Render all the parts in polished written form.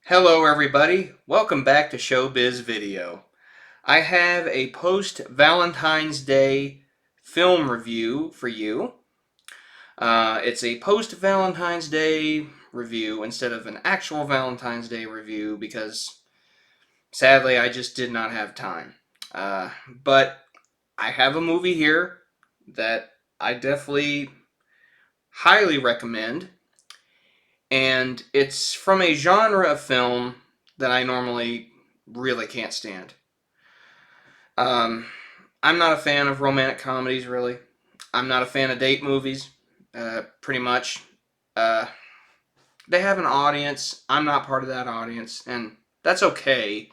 Hello everybody, welcome back to Showbiz Video. I have a post-Valentine's Day film review for you. It's a post-Valentine's Day review instead of an actual Valentine's Day review because sadly I just did not have time. But I have a movie here that I definitely highly recommend, and it's from a genre of film that I normally really can't stand. Um, I'm not a fan of romantic comedies, really. I'm not a fan of date movies, pretty much. Uh, they have an audience. I'm not part of that audience, and that's okay.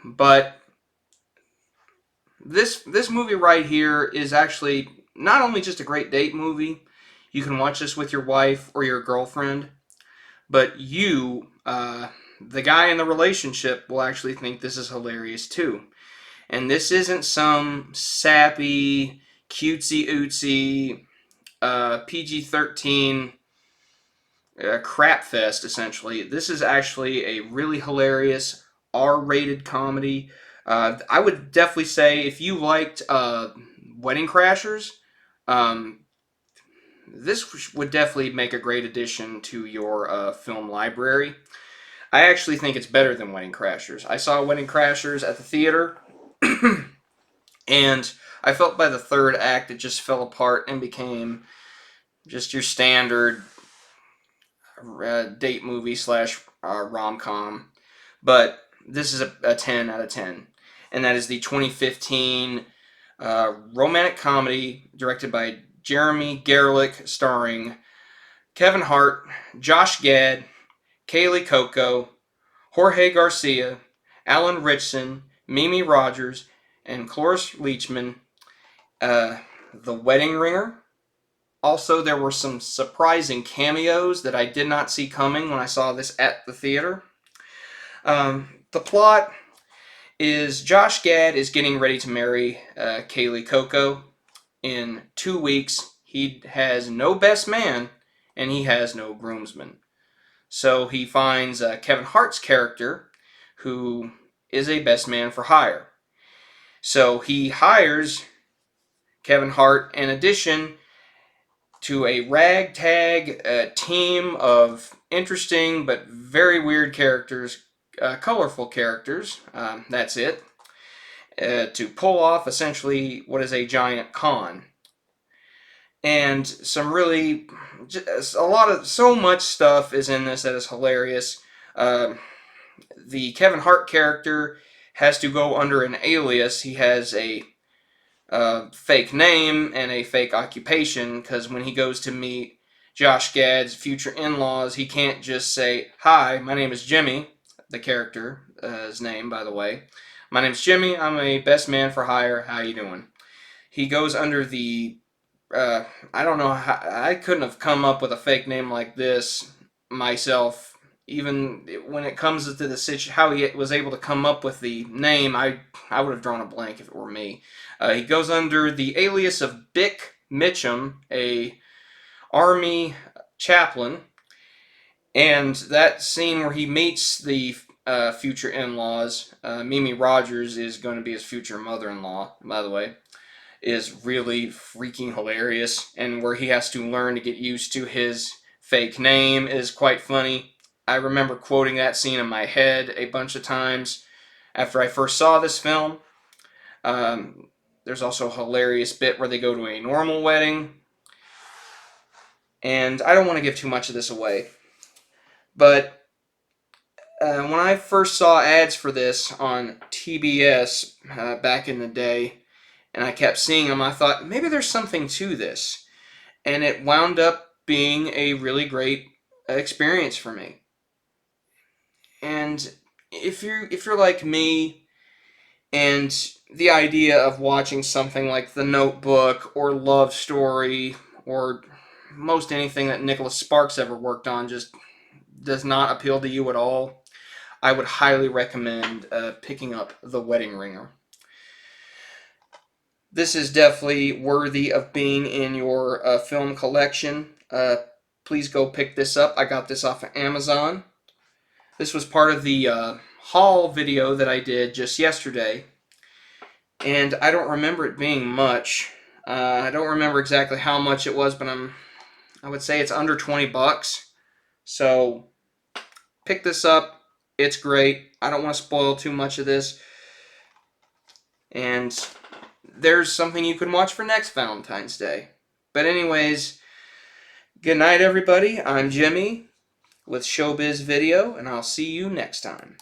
But this movie right here is actually not only just a great date movie. You can watch this with your wife or your girlfriend, but you, the guy in the relationship, will actually think this is hilarious too. And this isn't some sappy, cutesy ootsy, PG-13 crap fest, essentially. This is actually a really hilarious R-rated comedy. I would definitely say if you liked Wedding Crashers, um, this would definitely make a great addition to your film library. I actually think it's better than Wedding Crashers. I saw Wedding Crashers at the theater, and I felt by the third act it just fell apart and became just your standard date movie slash rom-com. But this is a 10 out of 10. And that is the 2015 romantic comedy directed by Jeremy Gerlich, starring Kevin Hart, Josh Gad, Kaylee Coco, Jorge Garcia, Alan Ritchson, Mimi Rogers, and Cloris Leachman. The Wedding Ringer. Also, there were some surprising cameos that I did not see coming when I saw this at the theater. The plot is Josh Gad is getting ready to marry Kaylee Coco. In 2 weeks, he has no best man and he has no groomsman. So he finds Kevin Hart's character, who is a best man for hire. So he hires Kevin Hart in addition to a ragtag team of interesting but very weird characters, colorful characters, that's it, to pull off essentially what is a giant con. And some really, so much stuff is in this that is hilarious. The Kevin Hart character has to go under an alias. He has a fake name and a fake occupation, because when he goes to meet Josh Gad's future in-laws, he can't just say, "Hi, my name is Jimmy," the character's name, by the way. "My name's Jimmy, I'm a best man for hire, how you doing?" He goes under the, I don't know, how, I couldn't have come up with a fake name like this myself. Even when it comes to the situation, how he was able to come up with the name, I would have drawn a blank if it were me. He goes under the alias of Bick Mitchum, a army chaplain, and that scene where he meets the future in-laws, Mimi Rogers is going to be his future mother-in-law, by the way, is really freaking hilarious, and where he has to learn to get used to his fake name is quite funny. I remember quoting that scene in my head a bunch of times after I first saw this film. There's also a hilarious bit where they go to a normal wedding, and I don't want to give too much of this away, but when I first saw ads for this on TBS back in the day, and I kept seeing them, I thought, maybe there's something to this. And it wound up being a really great experience for me. And if you're like me, and the idea of watching something like The Notebook or Love Story or most anything that Nicholas Sparks ever worked on just does not appeal to you at all, I would highly recommend picking up The Wedding Ringer. This is definitely worthy of being in your film collection. Please go pick this up. I got this off of Amazon. This was part of the haul video that I did just yesterday, and I don't remember it being much. I don't remember exactly how much it was, but I would say it's under 20 bucks. So pick this up. It's great. I don't want to spoil too much of this. And there's something you can watch for next Valentine's Day. But anyways, good night, everybody. I'm Jimmy with Showbiz Video, and I'll see you next time.